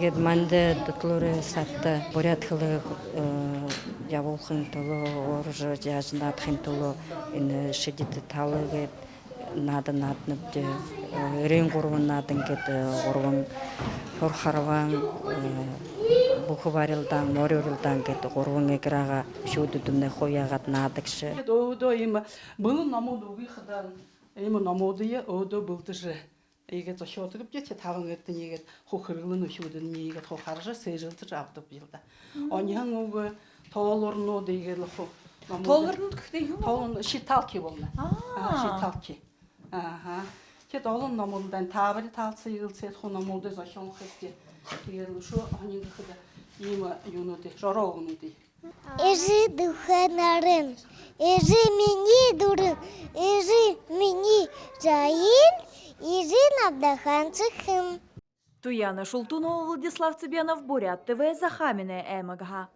Тэгээд манде дотлоре сатта порядхлыг явуулахын тулд орж яажнаадахын тулд энэ шидэт талыг нааднад эрийн гурван наад ингээд гурван хор харван бухварилдан морилдан гэдэг гурван эграга шүүдэднэ хоягаад наадагш. Өөдөө ийм бұл номууд өгийнхдаа ийм номуудыг өөдөө бүгдэж игээ зохиодог гэж таван гэдэг нэгээд хөхөрлөн өшүүдэн нэгээд хохарж сэрэлж авдаг юм да. Оньхан үг тоолорнууд игээл Тоолорнууд гэхдээ юу? тоолон шиталки болно. Шиталки. Тэгэд олон номуудын таавар таалцсан ирэлцээд хүн номуудыг зохиох хэрэгтэй. Тэгээд шүү хоньны гэхэд ийм юунуудыг жороо өгнүүдий. Эжи духанарын, эжи миний дүрэн, эжи миний жаин, эжи навдаханцыхым. Туяна Шултунова, Владислав Цыбенов, Бурят ТВ, Захамине, МГХ.